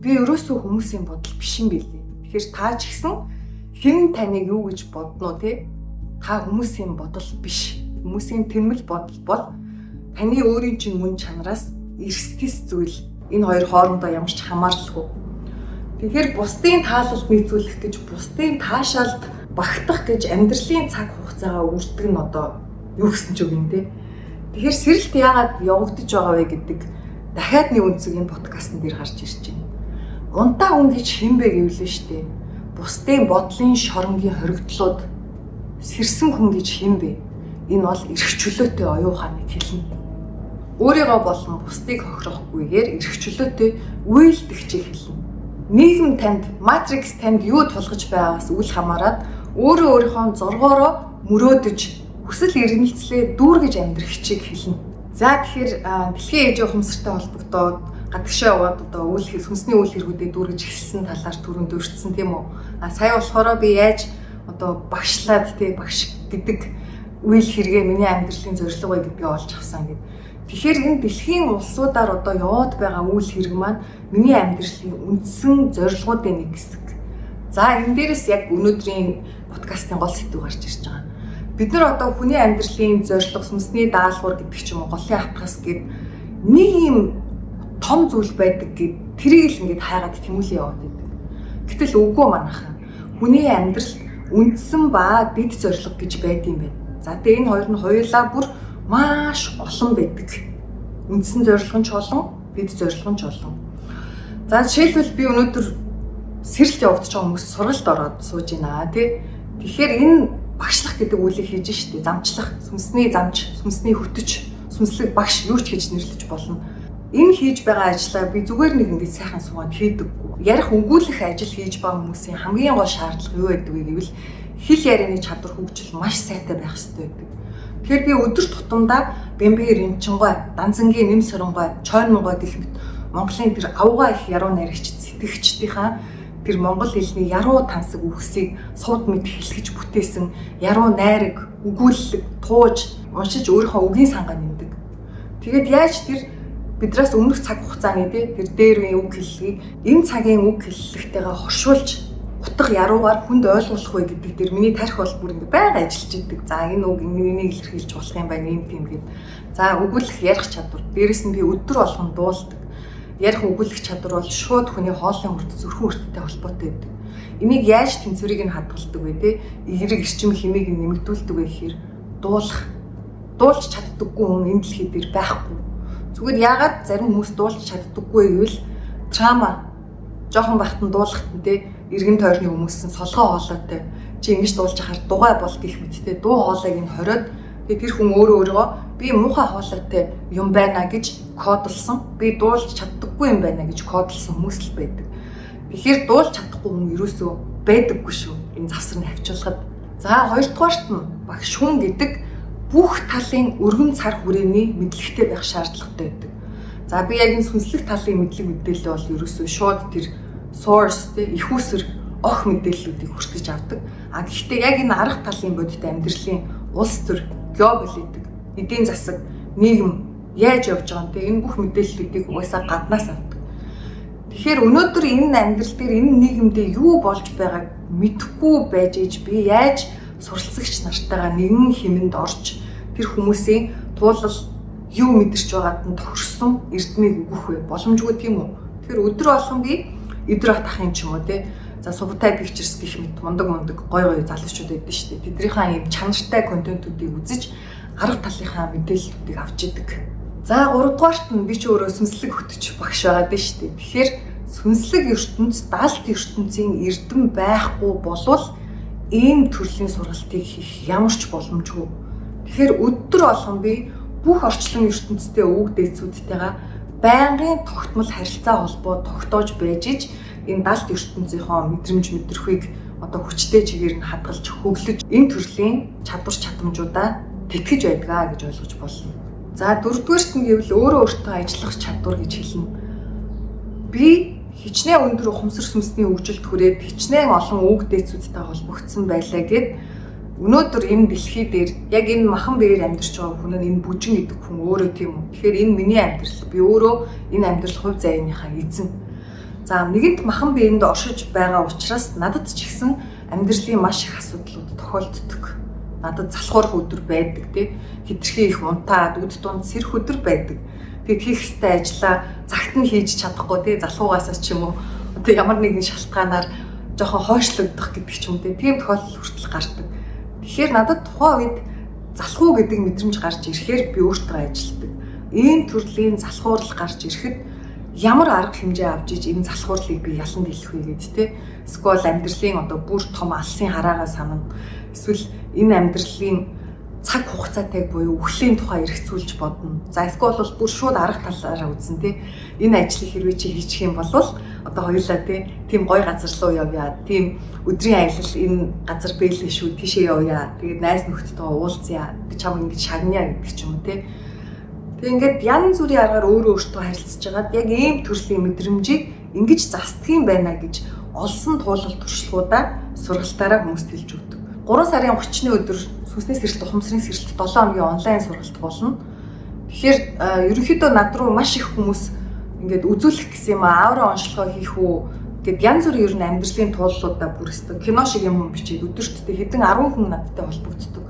Би ерөөсөө хүмүүсийн бодол биш юм билээ. Тэгэхээр та ч гэсэн хэн таныг юу гэж бодно те? Та хүмүүсийн бодол биш. Хүмүүсийн тэмэл бодол бол таны өөрийн чинь мөн чанараас эрсдэс зүйл. Энэ хоёр хоорондоо ямар ч хамаарлалгүй. Тэгэхээр бусдын таалалд нийцүүлэх гэж бусдын таашаалд багтах гэж амьдралын цаг хугацаагаа үрдэг нь одоо юу гэсэн ч үг юм те. Тэгэхээр сэрэлт яагаад явагдаж байгаа вэ гэдэг дахиад нэг үнцэг энэ подкастн дээр гарч ирж байна. Унтаа хүн гэж хэн бэ гэвэл нь штэ. Бусдын бодлын шоронгийн хоригдлууд сэрсэн хүн гэж хэн бэ? Энэ бол эрх чөлөөтэй оюуханыг хэлнэ. Өөрийгөө болон бусдыг хохирохгүйгээр эрх чөлөөтэй үйлдэгчийг хэлнэ. нийгэм танд, матрикс танд юу тулгаж байгаагаас үл хамааран өөрийнхөө зоргоороо мөрөөдөж хүсэл эрмэлзлээ дүүргэж амьдрах хичээг хэлнэ. За тэгэхээр дэлхийн ээжийн ухамсартай холбогдоод гадагшаа яваад одоо сүнсний үйл хэргүүдэд дүүргэж эхэлсэн талаар түрүүнд өрчсөн тийм үү? Сая болохоор би яаж одоо багшлаад багш гэдэг үйл хэрэгээ миний амьдралын зорилго бай гэдгээ олж авсан гэдэг. Тэгэхээр энэ дэлхийн улсуудаар одоо яваад байгаа үйл хэрэг маань миний амьдралын үндсэн зорилгоудын нэг хэсэг. За энэ дээрээс яг өнөөдрийн подкастын гол сэдв гарч ирж байгаа. Бид нар одоо хүний амьдралын зорилго, сүнсний даалгавар гэдэг ч юм уу, голын хатгас гэд нэг юм том зүйл байдаг гэд тэрийг л ингээд хайгаад тэмүүлээ яваад байдаг. Гэтэл үгүй манайхан. Хүний амьдрал үндсэн ба дэд зорилго гэж байд юм байна. За тэгээ энэ хоёр нь хоёулаа бүр маш олон байдаг. Үндсэн зорилго нь ч олон, дэд зорилго нь ч олон. За жишээлбэл би өнөөдөр сэрэлт явагдаж байгаа хүмүүс сургалт ороод сууж байна тий. Тэгэхээр энэ багшлах гэдэг үйлийг хийж штэ. Замчлах, сүнсний замч, сүнсний хөтөч, сүнслэг багш юу ч гэж нэрлэж болно. Энэ хийж байгаа ажлаа би зүгээр нэг ингэж сайхан суугаад хийдэггүй. Ярих өгүүлэх ажил хийж байгаа хүмүүсийн хамгийн гол шаардлага юу байдаг вэ гэвэл хэл ярианы чадвар хөгжил маш сайтай байх хэрэгтэй байдаг. Тэгэхээр би өдөр тутамдаа Бэмбэр Эмчингой, Данзангийн Нэм Соронгой, Чойнмонгой гэх мэт Монголын тэр авгаа их яруу найрагч сэтгэгчдийнхаа тэр монгол хэлний яруу тансаг үгсийг сууд мэд хэлхэж бүтээсэн яруу найраг, өгүүлэлэг, тууж, уншиж өөрийнхөө үгийн сангаа нэмдэг. Тэгээд яаж тэр бидраас өмнөх цаг хугацааны тэр дээрвийн үг хэллэгийг энэ цагийн үг хэллэгтэйгээ хоршуулж утга яруугаар хүнд ойлгуулах вэ гэдэг дээр миний тарих бол бүр ингэ байнга ажиллаж идэг. За энэ үг энийг илэрхийлж болох юм байна юм тийм гээд. За өгүүлэх ярих чадвар. Дээрээс нь би өдөр болгон дуулдаг. Ярих өгүүлэх чадвар бол шууд хүний хоолын хүрт зүрхэн хүрттэй холбоотой байдаг. Энийг яаж тэнцвэрийг нь хадгалдаг вэ те? Эерэг эрчим хэмээг нь нэмэгдүүлдэг вэ гэхээр дуулах. Дуулж чаддаггүй хүн энэ дэлхий дээр байхгүй. Зүгээр яагаад зарим хүмүүс дуулж чаддаггүй гэвэл трама жоохон бахтан дуулахтан те эргэн тойрны хүмүүсийн солгоо хоолойтой чи ингэж дуулж ахаар дугай бол гэх мэттэй дуу хоолойг нь хориод тэгээ тэр хүн өөрөөгөө би муухай хоолойтой юм байна гэж кодлсон би дуулж чаддаггүй юм байна гэж кодлсон хүмүүс л байдаг. Тэгэхээр дуулж чадахгүй хүн ерөөсөө байдаггүй шүү. Энэ завсар нь хавчуулахад. За хоёрдугаарт нь багш хүн гэдэг бүх талын өргөн цар хүрээний мэдлэгтэй байх шаардлагатай байдаг. За би яг энэ сүнслэг талын мэдлэг мэдээлэл бол ерөөсөө шууд тэр source их үсэр ох мэдээллүүдийг хүртэж авдаг. А гэхдээ яг энэ арга талын бодит амьдралын улс төр, геополитик, эдийн засаг, нийгэм яаж явж байгаа юм те энэ бүх мэдээллүүдийг угаасаа гаднаас авдаг. Тэгэхээр өнөөдөр энэ амьдрал дээр энэ нийгэмдээ юу болж байгааг мэдэхгүй байж ээж би яаж суралцагч нартайгаа нэгэн хэмэнд орж тэр хүмүүсийн туулал юу мэдэрч байгаад нь тохирсон эрдмийг өгөх вэ? Боломжгүй тийм үү? Тэгэхээр өдөр болгон би Идэр бат ахын ч юм уу те. За Субтай Pictures гэх мэт мундаг гой залуучууд байдаг шүү дээ. Тэднийхээ ийм чанартай контентуудыг үзэж арга талынхаа мэдээллүүдийг авч идэг. За 3 дугаарт нь би ч өөрөө сүнслэг хөтөч багш байгаад байна шүү дээ. Тэгэхээр сүнслэг ертөнц, даалт ертөнцийн эрдэм байхгүй болвол ийм төрлийн сургалтыг хийх ямар ч боломжгүй. Тэгэхээр өдөр болгон би бүх орчлон ертөнцтэй өвөг дээдсүүдтэйгээ байнгын тогтмол харилцаа холбоо тогтоож байж иж энэ даалт ертөнцийнхөө мэдрэмж мэдрэхүйг одоо хүчтэй чигээр нь хадгалж хөглөж энэ төрлийн чадвар чадамжуудаа тэтгэж байдгаа гэж ойлгож болно. За дөрөвдүгээрт нь гэвэл өөрөө өөртөө ажиллах чадвар гэж хэлнэ. Би хичнээн өндөр ухамсар сүнсний хөгжилд хүрээд хичнээн олон өвөг дээдсүүдтэй холбогдсон байлаа гэд өнөөдөр энэ дэлхий дээр яг энэ махан биеэр амьдарч байгаа хүн нь энэ бүжин гэдэг хүн өөрөө тийм үү. Тэгэхээр энэ миний амьдрал. Би өөрөө энэ амьдрал хувь заяаныхаа эзэн. За нэгэнт махан биеинд оршиж байгаа учраас надад ч ихсэн амьдралын маш их асуудлууд тохиолддог. Надад залхуурах өдөр байдаг тий. Хитрхи их унтаад үд дунд сэрх өдөр байдаг. Тэгээд хийх ёстой ажлаа цагт нь хийж чадахгүй тий. Залхуугаас ч юм уу одоо ямар нэгэн шалтгаанаар жоохон хойшлогдох гэдэг ч юм тий. Тийм тохиолдол хүртэл гардаг. Тэгэхээр надад тухайн үед залхуу гэдэг мэдрэмж гарч ирэхээр би өөртөө ажилтдаг. Ийм төрлийн залхуурал гарч ирэхэд ямар арга хэмжээ авч иж энэ залхуурлыг би ялан дийлэх вэ гэд тэ. Эсвэл амьдралын одоо бүр том алсын хараагаа санана. Эсвэл энэ амьдралын цаг хугацаатай буюу үхлийн тухай эргэцүүлж бодно. За эсвэл бол бүр шууд арга талаараа үзнэ тий. Энэ ажлыг хэрвээ чи хийчих юм бол одоо хоёулаа тийм гоё газар руу явъя. Тийм өдрийн аялал энэ газар бэлээ шүү. Тийшээ явъя. Тэгээд найз нөхдөдөө уулзъя. Чам ингэж шагнаа гэдэг ч юм уу тий. Тэгээд ингээд янз бүрийн аргаар өөртөө харилцаж байгаад яг ийм төрлийн мэдрэмжийг ингэж застдаг юм байна гэж олсон туулал туршлагуудаа сургалтаараа хүмүүст хэлж өгдөг. 3 сарын 30-ны өдөр сүнснээс эрэлт ухамсарын сэрэлт 7 хоногийн онлайн сургалт болно. Тэгэхээр ерөнхийдөө над руу маш их хүмүүс ингээд үзүүлэх гэсэн юм ааврын онцлогоо хийх үү гэд янз бүрийн ер нь амьдралын тууллуудаа бүрсдэг. Кино шиг юм бичээд өдөртдөө хэдэн 10 хүн надтай холбогддог.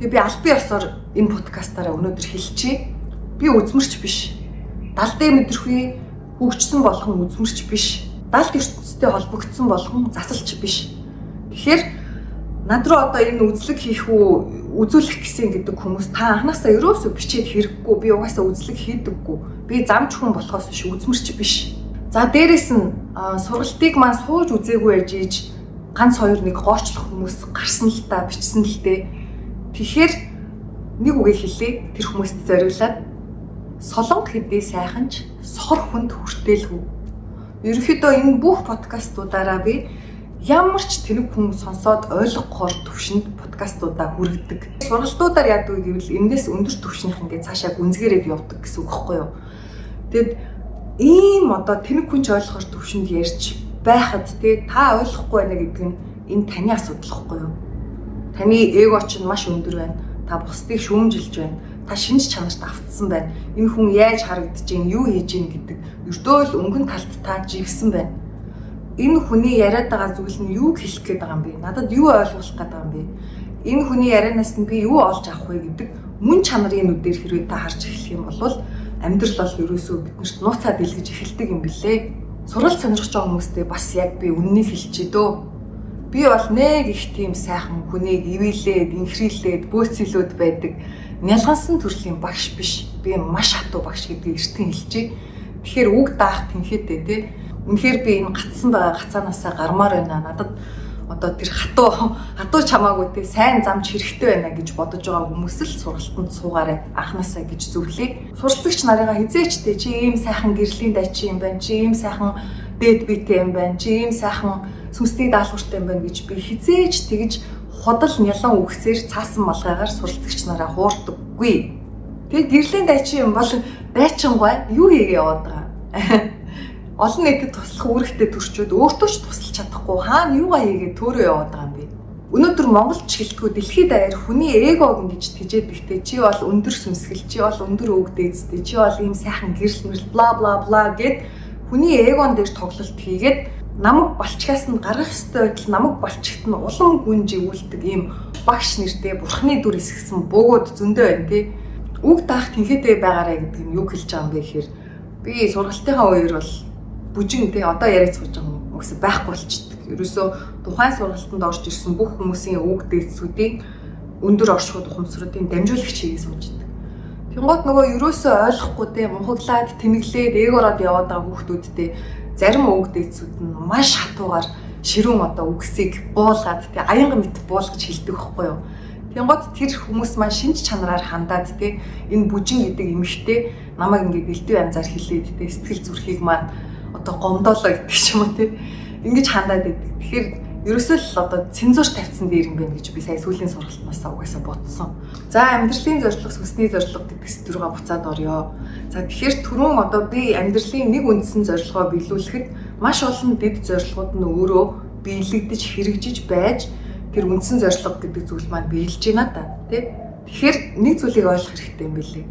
Тэгээ би аль бие ёсоор энэ подкастаараа өнөөдөр хэлчихье. Би үзмэрч биш. Далдын мэдрэхүй хөгжсөн болгон үзмэрч биш. Далд ертөнцтэй холбогдсон болгон засалч биш. Тэгэхээр над руу одоо энэ үзлэг хийх үү, үзүүлэх гэсэн гэдэг хүмүүс та анхнаасаа ерөөсөө бичээд хэрэггүй, би угаасаа үзлэг хийдэггүй. Би замч хүн болохоос биш, үзмэрч биш. За дээрэс нь сургалтыг маань сууж үзээгүй яж ийж ганц хоёр нэг гоочлох хүмүүс гарсан л та бичсэн л дээ. Тэгэхээр нэг үгийг хэлье, тэр хүмүүст зориулаад солонг хэдий сайханч сохор хүнд хүртээлгүй. Ерөнхийдөө энэ бүх подкастуудаараа би ямар ч тэнэг хүн сонсоод ойлгохоор төвшөнд подкастуудаа хүргэдэг. Сургалтуудаар яадаг гэвэл эндээс өндөр төвшнийх ингээд цаашаа гүнзгийрээд явдаг гэсэн үг байхгүй юу. Тэгэд ийм одоо тэнэг хүн ч ойлгохоор төвшөнд ярьж байхад та ойлгохгүй байна гэдэг нь энэ таны асуудал байхгүй юу. Таны эго чинь маш өндөр байна. Та бусдыг шүүмжилж байна. Та шинж чанарт автсан байна. Энэ хүн яаж харагдаж байна, юу хийж байна гэдэг ердөө л өнгөн талд та живсэн байна. Энэ хүний яриад байгаа зүйл нь юу хэлэх гээд байгаа юм бэ? Надад юу ойлгуулах гээд байгаа юм бэ? Энэ хүний ярианаас нь би юу олж авах вэ гэдэг мөн чанарын нүдээр хэрвээ та харж эхлэх юм бол амьдрал бол ерөөсөө биднэрт нууцаа дэлгэж эхэлдэг юм билээ. Суралц сонирхож байгаа хүмүүстэй бас яг би үннийг хэлчихье дөө. Би бол нэг их тийм сайхан хүнийг ивэлээд, инхрийлээд, бөөцөлөөд байдаг нялгансан төрлийн багш биш. Би маш хатуу багш гэдгийг эртхэн хэлчихье. Тэгэхээр үг даах тэнхээтэй тий. Үнэхээр би энэ гацсан байгаа гацаанаасаа гармаар байна. Надад одоо тэр хатуу чамаагүй те сайн замч хэрэгтэй байна гэж бодож байгаа хүмүүс л сургалтанд суугаарай анханасаа гэж зөвлөе. Суралцагч нарыгаа хизээч те чи ийм сайхан гэрлийн дайчин юм байна. Чи ийм сайхан дээд биетэй юм байна. Чи ийм сайхан сүнсний даалгавартай юм байна гэж би хизээч тэгж худал нялан үгсээр цаасан малгайгаар суралцагч нараа хуурдаггүй. Тэгээ гэрлийн дайчин юм бол дайчингой юу хийгээ яваад байгаа. Олон нийтэд туслах үүрэгтэй төрчүүд өөртөө ч тусалж чадахгүй хаана юугаа хийгээд төөрөө яваад байгаа юм бэ? Өнөөдөр Монголч гэлтгүй дэлхийд даяар хүний эгог ингэж тэжээд ихтэй чи бол өндөр сүнсгэл, чи бол өндөр үг дээдстэй, чи бол ийм сайхан гэрэл мэрэл бла бла бла гэд хүний эгон дээр тоглолт хийгээд намайг балчгаас нь гаргах ёстой байтал намайг балчгт нь улам гүн живүүлдэг ийм багш нэртэй бурхны дүр эсгсэн бөгөөд зөндөө байна тий. Үг даах тэнхээтэй байгаарэ гэдэг нь юу хэлж байгаа юм бэ гэхээр би сургалтынхаа үеэр бол бүжин тий одоо яриад сууж байгаа хүмүүс байхгүй болчихдог. Ерөөсөө тухайн сургалтанд орж ирсэн бүх хүмүүсийн үг дээдсүүдийн өндөр оршихуйд ухамсаруудын дамжуулагч хийгээ сууж идэг. Тэнгууд нөгөө ерөөсөө ойлгохгүй тий мунхаглаад тэмэглээд эгороод яваад байгаа хүүхдүүдтэй зарим үг дээдсүүд нь маш хатуугаар ширүүн одоо үгсийг буулгаад тий аянга мэт буулгаж хэлдэг байхгүй юу. Тэнгууд тэр хүмүүс маань шинж чанараар хандаад тий энэ бүжин гэдэг эмэгтэй намайг ингээд элдв янзаар хэлээд тий сэтгэл зүрхийг маань одоо гомдоолоо гэдэг ч юм уу тий ингэж хандаад байдаг. Тэгэхээр ерөөсөө л одоо цензуур тавьсан дээр юм байна гэж би сая сүүлийн сургалтнаас угаасаа бодсон. За амьдралын зорилго, сүнсний зорилго гэдэг сэдвүүгээ буцаад орё. За тэгэхээр түрүүн одоо би амьдралын нэг үндсэн зорилгоо биелүүлэхэд маш олон дэд зорилгууд нь өөрөө биелэгдэж хэрэгжиж байж тэр үндсэн зорилго гэдэг зүйл маань биелж байна та тий. Тэгэхээр нэг зүйлийг ойлгох хэрэгтэй юм билээ.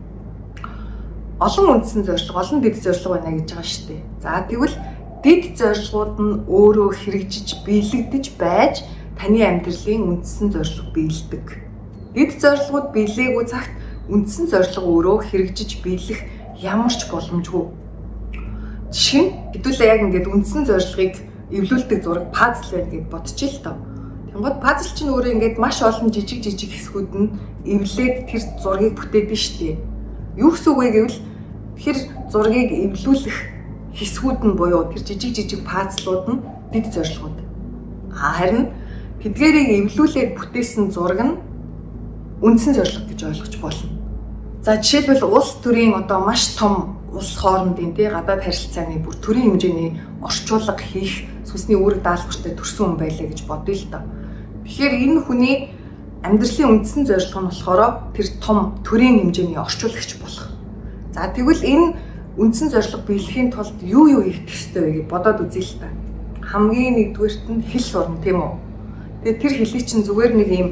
Олон үндсэн зорилго, олон дэд зорилго байна гэж байгаа шүү дээ. За тэгвэл дэд зорилгууд нь өөрөө хэрэгжиж биелэгдэж байж таны амьдралын үндсэн зорилго биелдэг. Дэд зорилгууд биелээгүй цагт үндсэн зорилго өөрөө хэрэгжиж биелэх ямар ч боломжгүй. Жишээ нь хэдүүлээ яг ингээд үндсэн зорилгыг эвлүүлдэг зураг пазл байна гэж бодчих л тоо. Тэнгууд пазл чинь өөрөө ингээд маш олон жижиг хэсгүүд нь эвлээд тэр зургийг бүтээдэг шүү дээ. Юу гэсэн үг вэ гэвэл тэр зургийг эвлүүлэх хэсгүүд нь буюу тэр жижиг пазлууд нь дэд зорилгууд. Харин тэдгээрийг эвлүүлээд бүтээсэн зураг нь үндсэн зорилго гэж ойлгож болно. За жишээлбэл улс төрийн одоо маш том улс хоорондын гадаад харилцааны бүр төрийн хэмжээний орчуулга хийх сүнсний үүрэг даалгавартай төрсэн хүн байлаа гэж бодъё л доо. Тэгэхээр энэ хүний амьдралын үндсэн зорилго нь болохоор тэр том төрийн хэмжээний орчуулагч болох. За тэгвэл энэ үндсэн зорилго биелэхийн тулд юу хийх ёстой вэ гэж бодоод үзье л та. Хамгийн нэгдүгээрт нь хэл сурна тийм үү? Тэгээд тэр хэлийг чинь зүгээр нэг юм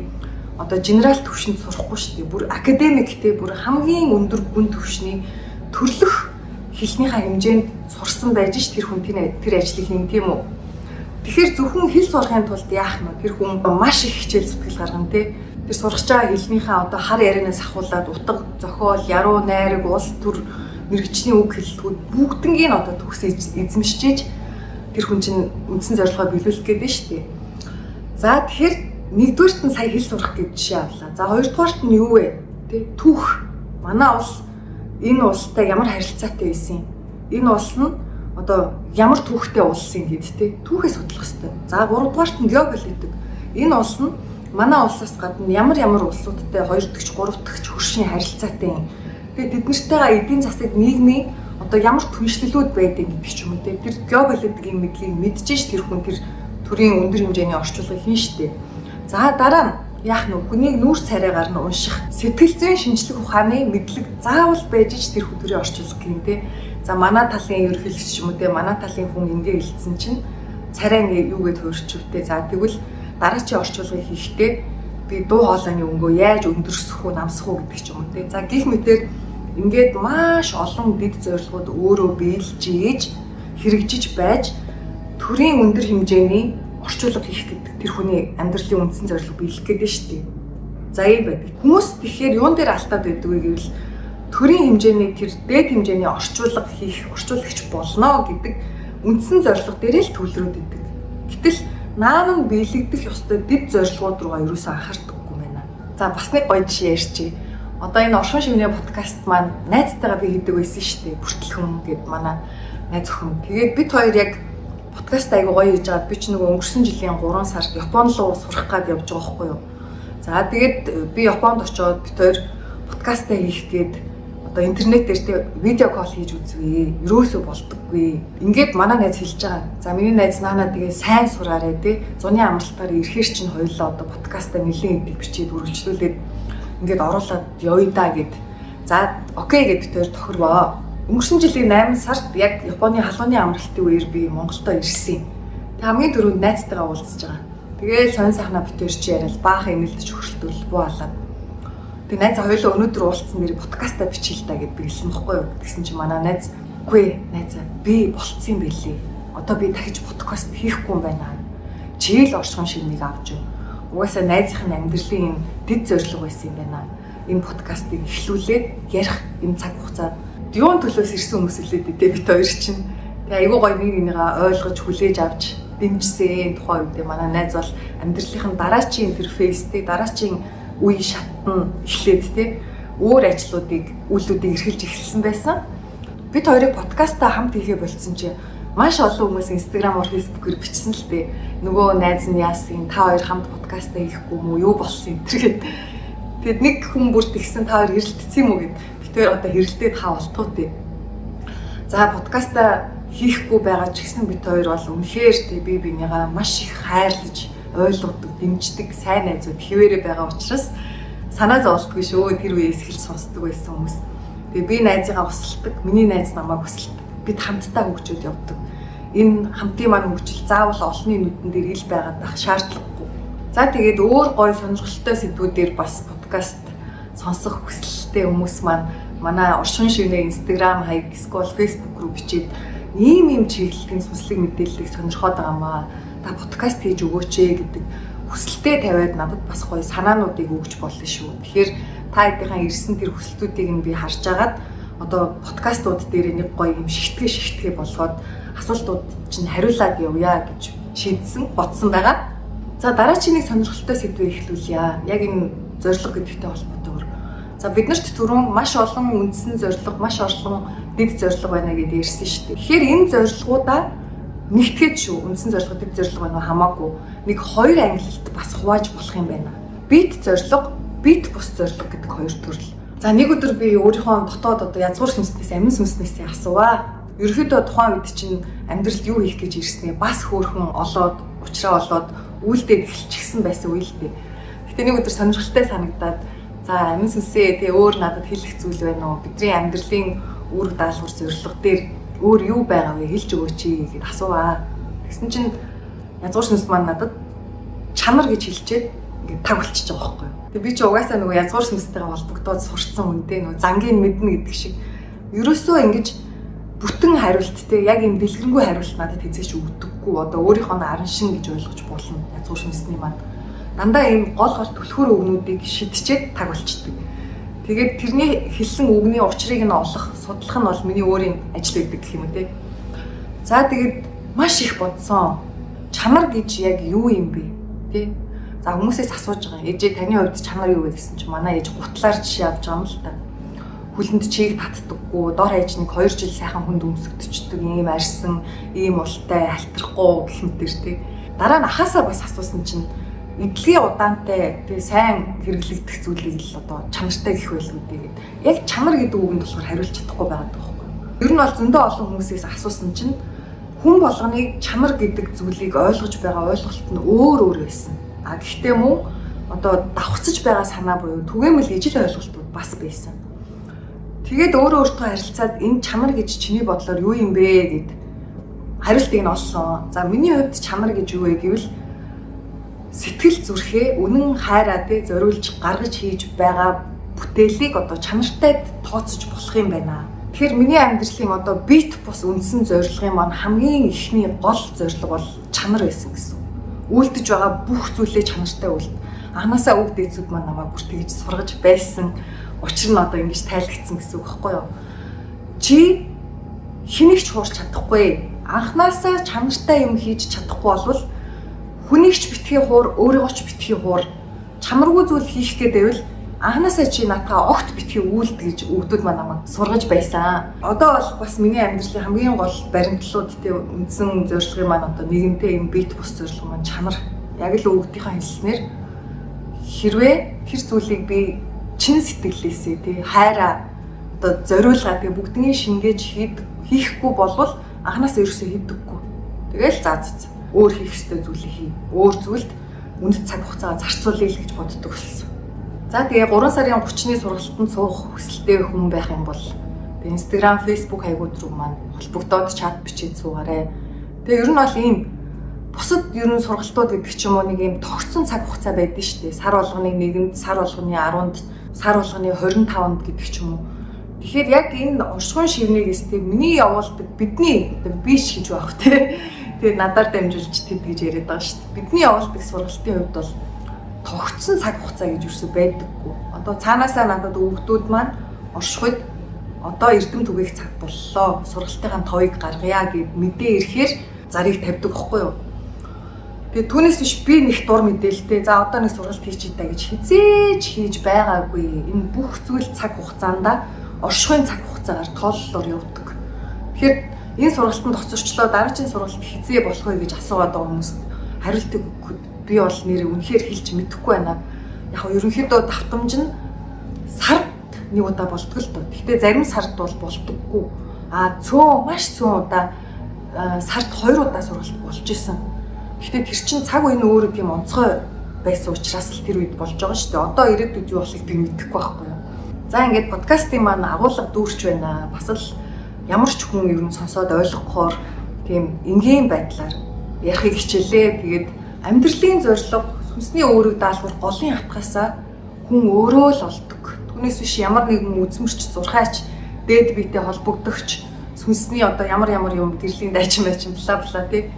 одоо генерал төвшөнд сурахгүй шүү дээ. Бүр академиктэй бүр хамгийн өндөр гүн түвшний төрлөх хэлнийхээ хэмжээнд сурсан байж ш тэр хүн тэр ажлыг хийн тийм үү. Тэгэхээр зөвхөн хэл сурахын тулд яах нь тэр хүн маш их хичээл зүтгэл гаргана тий. Тэр сурах байгаа хэлнийхээ одоо хар ярианаас ахуулаад утга зохиол, яруу найраг, улс төр мэрэгчлийн үг хэллэгүүд бүгднийг одоо төгсөж эзэмшиж тэр хүн чинь үндсэн зорилгоо биелүүлэх гээд нь шүү дээ. За тэгэхээр нэгдүгээрт нь сая хэл сурах гэж жишээ авлаа. За хоёрдугаарт нь юу вэ? Тэ түүх. Манай улс энэ улстай ямар харилцаатай байсан юм? Энэ улс нь одоо ямар түүхтэй улс юм гэд тэ түүхээ судлах хэрэгтэй. За гуравдугаарт нь геополитик. Энэ улс нь манай улсаас гадна ямар улсуудтай хоёр дахь, гурав дахь хөршийн харилцаатай юм. Тэгээд тэднэртэйгээ эдийн засаг нийгмийн одоо ямар түншлэлүүд байдаг гэдэг ч юм уу тэ тэр геополитикийн мэдлийг мэдчихэж тэр хүн тэр төрийн өндөр хэмжээний орчуулгыг хийн штэ. За дараа нь яах нь хүнийг нүүр царайгаар нь унших сэтгэл зүйн шинжлэх ухааны мэдлэг заавал байж ч тэр хөдөлгөөний орчуулга гин тэ. За манай талын ерөнхийлөгч юм уу тэ манай талын хүн ингэ хэлсэн чинь царай нэг юу гэж хуурчвтэй. За тэгвэл дараачийн орчуулгыг хийхдээ би дуу хоолойны өнгөө яаж өндөрсөх үү намсах уу гэдэг ч юм уу тэ. За гих мэтэр ингээд маш олон дэд зорилгууд өөрөө биелж ийж хэрэгжиж байж төрийн өндөр хэмжээний орчуулга хийх гэдэг тэр хүний амьдралын үндсэн зорилго биелэх гэдэг нь шүү дээ. За ийм байдаг. Хүмүүс тэгэхээр юун дээр алдаад байдаг вэ гэвэл төрийн хэмжээний тэр дээд хэмжээний орчуулга хийх, орчуулагч болно гэдэг үндсэн зорилго дээрээ л төвлөрөөд идэг. Гэтэл наан нь биелэгдэх ёстой дэд зорилгууд руугаа ерөөсөө анхаардаггүй байна. За бас нэг гоё жишээ ярьчих. Одоо энэ оршин шивний подкаст маань найзтайгаа би хийдэг байсан шүү дээ. Бүртлэхэн гэд манай найз охин. Тэгээд бид хоёр яг подкаст айгу гоё хийж байгаа. Би ч нөгөө өнгөрсөн жилийн 3 сард Японд руу сурах гээд явж байгаа байхгүй юу. За тэгээд би Японд очиод бид хоёр подкастаа хийх гээд одоо интернет дээр тэ видео кол хийж үзвээ. Ерөөсөө болдоггүй. Ингээд манай найз хэлж байгаа. За миний найз наанаа тэгээ сайн сураарэ тэ. Зуны амралтаар ирэхээр чинь хоёулаа одоо подкастаа нэлээд идэг бичээд үргэлжлүүлээд ингээд оруулаад явъя да гэд. За окей гэд бид хоёр тохирвоо. Өнгөрсөн жилийн 8 сард яг Японы халууны амралтын үеэр би Монголдо ирсэн. Тэг хамгийн түрүүнд найзтайгаа уулзж байгаа. Тэгээд сонь сайхнаа бид хоёр чи яриад баахан эмэлдэж хөрөлтөл буулаад. Тэг найз хоёулаа өнөөдөр уулзсан нэр подкастаа бичихэл та гэд биелсэн бохгүй юу. Тэгсэн чи манай найз үгүй найзаа би болцсон байлээ. Одоо би дахиж подкаст хийхгүй юм байна. Чи л оршихуун шивнийг авч ив. Угаасаа найзынхын амьдралын дэд зорилго байсан юм байна. Энэ подкастыг эхлүүлээд ярих энэ цаг хугацаа юун төлөөс ирсэн хүмүүс үлээд дээ бид хоёр чинь. Тэгээ айгуу гоё нэг нэгнийгаа ойлгож хүлээж авч дэмжсэн тухайн үед манай найз бол амьдралынхын дараачийн интерфейстэй дараачийн үе шатн эхлээд те өөр ажлуудыг үйлдэлүүдийг эрхэлж эхэлсэн байсан. Бид хоёрыг подкастаа хамт хийхээ болцсон чи маш олон хүмүүс Instagram-оор Facebook-ээр бичсэн л дээ. Нөгөө найз нь яасан та хоёр хамт подкастаа хийхгүй юм уу? Юу болсон энэ гэд. Тэгэд нэг хүн бүр тэгсэн та хоёр хэрэлдсэн юм уу гэд. Тэр одоо хэрэлдээд хаалтуу тий. За подкастаа хийхгүй байгаа ч гэсэн бид хоёр бол үнэхээр тий би бинийгаа маш их хайрлаж, ойлгодог, дэмждэг сайн найзууд хэвээрээ байгаа учраас санаа зовлтгүй шүү. Тэр үеэс эхэлж сонсдог байсан хүмүүс. Тэгээ би найзыгаа хүсэлдэг, миний найз намайг хүсэлдэг. Бид хамтдаа хөгжөөд явдаг. Энэ хамтын маань хөгжил заавал олонний нүдэн дээр ил байгаад байх шаардлагагүй. За тэгээд өөр гоё сонирхолтой сэдвүүдээр бас подкаст сонсох хүсэлтэй хүмүүс маань манай оршин шивний Instagram хаяг эсвэл Facebook руу бичээд ийм чиглэлийн сүнслэг мэдээллийг сонирхоод байгаамаа. Та подкаст хийж өгөөч гэдэг хүсэлтэд тавиад надад бас гоё санаануудыг өгч болно шүү. Тэгэхээр та хэдийнхэн ирсэн тэр хүсэлтүүдийг нь би харж агаад одоо подкастууд дээр нэг гоё юм шигтгэ болгоод асуултууд чинь хариулаад явъя гэж шийдсэн, бодсон байгаа. За дараагийн нэг сонирхолтой сэдвээ эхлүүлье. Яг энэ зорилго гэдэгтэй холбоотойгоор. За биднэрт түрүүн маш олон үндсэн зорилго, маш олон дэд зорилго байна гэдээ ярьсан шүү дээ. Тэгэхээр энэ зорилгоудаа нэгтгэж шүү. Үндсэн зорилго, дэд зорилго байна уу хамаагүй. Нэг хоёр ангилалд бас хувааж болох юм байна. Бид зорилго, бит бус зорилго гэдэг хоёр төрөл. За нэг өдөр би өөрийнхөө дотоод одоо язгуур сүнснээс амин сүнснээс асууа. Ерөнхийдөө тухайн үед чинь амьдралд юу хийх гэж ирснээ бас хөөрхөн олоод, учраа олоод үйлдэл эхэлчихсэн байсан үйл дээ. Гэтэ нэг өдөр сонирхолтой санагдаад за амин сүнсээ тэгээ өөр надад хэлэх зүйл байна уу? Бидний амьдралын үүрэг даалгавар зорилго дээр өөр юу байгаа вэ? Хэлж өгөөч гэд асууа. Тэгсэн чинь язгуур сүнс маань надад чанар гэж хэлчихэд ингээд таг болчихж байгаа байхгүй юу? Тэгээ би чи угаасаа нөгөө язгуур сүнстэйгээ холбогдоод сурцсан үнтэй нөгөө зангийн мэднэ гэдэг шиг ерөөсөө ингэж бүтэн хариулттай яг юм дэлгэрэнгүй хариулт надад хэзээ ч өгдөггүй. Одоо өөрийнхөө арын шин гэж ойлгож болно. Язгуур сүнсний маань дандаа ийм гол түлхүүр үгнүүдийг шидчихэд таг болчдөг. Тэгээд тэрний хэлсэн үгний учрыг нь олох, судлах нь бол миний өөрийн ажил байдаг гэх юм үү те. За тэгээд маш их бодсон. Чанар гэж яг юу юм бэ? Тэ? За хүмүүсээс асууж байгаа. Ээжээ таны хувьд чанар юу вэ гэсэн чинь манай ээж гутлаар жишээ авч байгаа юм л та. Хүлэнд чийг татдаггүй, дор хаяж нэг 2 жил сайхан хүнд өмсгдчихдэг, ийм арьсан, ийм ултай, алтрахгүй гэх мэтэр тэ. Дараа нь ахаасаа бас асуусан чинь эдлэгийн удаантай тэгээ сайн хэрэглэгдэх зүйлийг л одоо чанартай гэх байлгүй тэгээд яг чанар гэдэг үгэнд болохоор хариулж чадахгүй байгаа байхгүй. Ер нь бол зөндөө олон хүмүүсээс асуусан чинь хүн болгоныг чанар гэдэг зүйлийг ойлгож байгаа ойлголт нь өөр байсан. А гэхдээ мөн одоо давхцаж байгаа санаа буюу түгээмэл ижил ойлголтууд бас байсан. Тэгээд өөртөө харилцаад энэ чанар гэж чиний бодлоор юу юм бэ гэд хариултыг нь олсон. За миний хувьд чанар гэж юу вэ гэвэл сэтгэл зүрхээ үнэн хайраа тэ зориулж гаргаж хийж байгаа бүтээлийг одоо чанартай тооцож болох юм байна. Тэгэхээр миний амьдралын одоо бит бус үндсэн зорилгын маань хамгийн ихний гол зорилго бол чанар байсан гэсэн. Үйлдэж байгаа бүх зүйлээ чанартай үйлд. Анханасаа үг дээдсүүд маань намайг бүр тэгж сургаж байсан. Учир нь одоо ингэж тайлгдсан гэсэн үг байхгүй юу? Чи хэнийг ч хуурч чадахгүй. Анханасаа чанартай юм хийж чадахгүй болвол хүнийг ч битгий хуур, өөрийгөө ч битгий хуур. Чанаргүй зүйл хийх гэдэг нь анханасаа чи натаа огт битгий үйлд гэж өгдүүд маань намайг сургаж байсан. Одоо бол бас миний амьдралын хамгийн гол баримтлууд тэ үндсэн зорилгын маань одоо нэгэнтээ юм бит бус зорилго маань чанар. Яг л өгдийнхаа хэлснээр хэрвээ тэр зүйлийг би чин сэтгэлээсээ тэ хайраа одоо зориулгаа тэгээ бүгднийг шингээж хийхгүй болвол анханасаа ерөөсөө хийдэггүй. Тэгэл заацц. Өөр хийх ёстой зүйлийг хий. Өөр зүйлд үнэт цаг хугацаа зарцуулъя л гэж боддог болсон. За тэгээ 3 сарын 30-ны сургалтанд суух хүсэлтэй хүн байх юм бол Instagram, Facebook хаягууд руу маань холбогдоод чат бичиж суугаарай. Тэгээ ер нь бол ийм бусад ер нь сургалтууд гэдэг ч юм уу нэг ийм тогтсон цаг хугацаа байдаг шүү дээ. Сар болгоны 1-нд, сар болгоны 10-нд, сар болгоны 25-нд гэдэг ч юм уу. Тэгэхээр яг энэ оршихуйн шивнээс тэг миний явуулдаг бидний биш гэж байх те. Тэгээд надаар дамжуулж тэд гэж яриад байгаа шүү дээ. Бидний явуулдаг сургалтын хувьд бол тогтсон цаг хугацаа гэж юусоо байдаггүй. Одоо цаанаасаа надад өгдүүд маань оршихуйд одоо эрдэм түгээх цаг боллоо. Сургалтынхаа товыг гаргая гэд мэдээ ирэхээр зарыг тавьдаг байхгүй юу? Тэгээд түүнээс биш би нэг дур мэдээлэлтэй. За одоо нэг сургалт хийчих даа гэж хизээж хийж байгаагүй. Энэ бүх зүйл цаг хугацаанд оршихуйн цаг хугацаагаар тооллоор явдаг. Тэгэхээр энэ сургалтанд хоцорчлоо дараагийн сургалт хизээ болох вэ гэж асууад байгаа хүмүүс хариултыг өгөхөд би бол нэр үнэхээр хэлж мэдэхгүй байна. Яг нь ерөнхийдөө давтамж нь сард нэг удаа болтгоо л доо. Гэхдээ зарим сард бол болдоггүй. Маш цөөн удаа сард 2 удаа сургалт болж исэн. Гэхдээ тэр чинь цаг үеийн өөрөө тийм онцгой байсан учраас л тэр үед болж байгаа шүү дээ. Одоо ирээдүйд юу болохыг би мэдэхгүй байхгүй юу. За ингээд подкастын маань агуулга дүүрч байна. Бас л ямар ч хүн ер нь сонсоод ойлгохоор тийм энгийн байдлаар ярихыг хичээлээ. Тэгээд амьдралын зорилго сүнсний өөрөг даалгавар голын хатгасаа хүн өөрөө л олдог. Түүнээс биш ямар нэгэн үзмэрч зурхаач дээд биетэй холбогдогч сүнсний одоо ямар юм гэрлийн дайчин бла бла тий.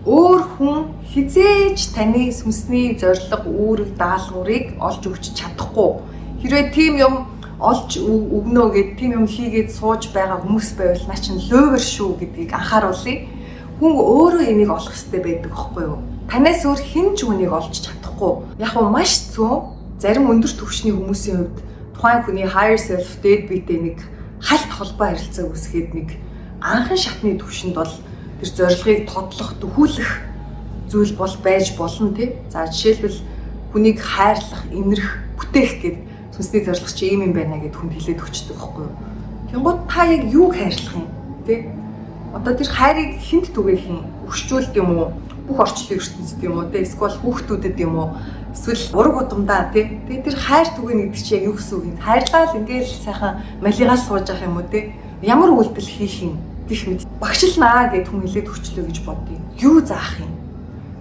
Өөр хүн хизээж таны сүнсний зорилго өөрөг даалгаврыг олж өгч чадахгүй. Хэрвээ тийм юм олж өгнө гэд тийм юм хийгээд сууж байгаа хүмүүс байвал наа чин лөөвэр шүү гэдгийг анхааруулъя. Хүн өөрөө энийг олох хэрэгтэй байдаг байхгүй юу? Танаас өөр хэн ч үнийг олж чадахгүй. Яг нь маш цөөн зарим өндөр түвшний хүмүүсийн хувьд тухайн хүний higher self дээд биетэй нэг халт холбоо харилцаа үүсгээд нэг анхан шатны түвшинд бол тэр зорилгыг тодлох, төхүүлэх зүйл бол байж болно тий. За жишээлбэл хүнийг хайрлах, инэрх бүтээх гэд сүнсний зорилго чи ийм юм байна гэд хүнд хэлээд өгчдөг байхгүй юу. Тэнгууд та яг юуг хайрлах юм тий? Одоо тэр хайрыг хүнд түгээх юм? Өгшчүүлд юм уу? Бүх орчлын ертөнцид юм уу тий? Эсвэл хүүхдүүдэд юм уу? Эсвэл ураг удамдаа тий? Тэгээ тэр хайр түгээх гэдэг чи яг юу гэсэн үг юм? Хайрлал ингээл сайхан малигаа сууж явах юм уу тий? Ямар үйлдэл хийх юм? Гэх мэт багшлнаа гэд хүн хэлээд өгчлөө гэж бодъё. Юу заах юм?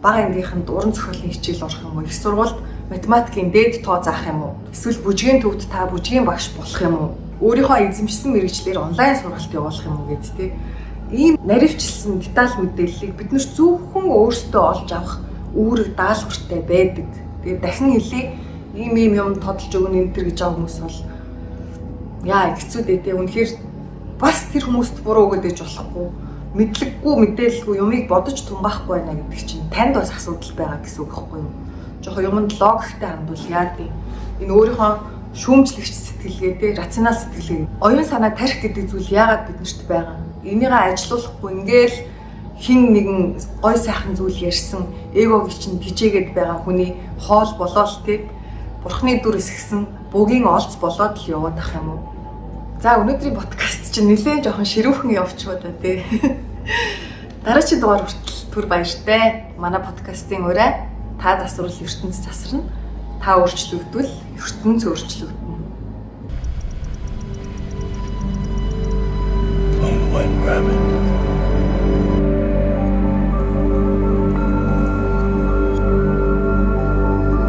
Бага ангийнханд уран зохиолын хичээл орох юм уу? Их сургуульд математикийн дээд тоо заах юм уу? Эсвэл бүжгийн төвд та бүжгийн багш болох юм уу? Өөрийнхөө эзэмшсэн мэргэжлэр онлайн сургалт явуулах юм уу гэд тий. Ийм наривчлсан деталь мэдээллийг бид нар зөвхөн өөрсдөө олж авах үүрэг даалгавартай байдаг. Тэгээд дахин хэлье, ийм юм тодолж өгнө энэ төр гэж байгаа хүмүүс бол яа хэцүү дээ тий. Үнэхээр бас тэр хүмүүст буруу өгөөд ээж болохгүй. Мэдлэггүй, мэдээлэлгүй юмыг бодож тунгаахгүй байна гэдэг чинь танд бас асуудал байгаа гэсэн үг байхгүй юу? Жохоо юмд логиктэй хандвал яа тий. Энэ өөрийнхөө шүүмжлэгч сэтгэлгээ тий, рационал сэтгэлгээ. Оюун санаа тарих гэдэг зүйл яагаад биднэрт байгаа? Энийгээ ажилуулахгүй ингээл хин нэгэн гой сайхан зүйл ярьсан эгогийн чинь тижээгээд байгаа хүний хоол болоод тий. Бурхны дүр эсгсэн бүгийн олц болоод л яваад ах юм уу? За өнөөдрийн подкаст чинь нэлээд жоохон ширүүхэн явчихваа да тий. Дараагийн дугаар хүртэл түр баяртай. Манай подкастын ураа та засварл ертөнц засарна. Та өөрчлөгдвөл ертөнц өөрчлөгдөнө.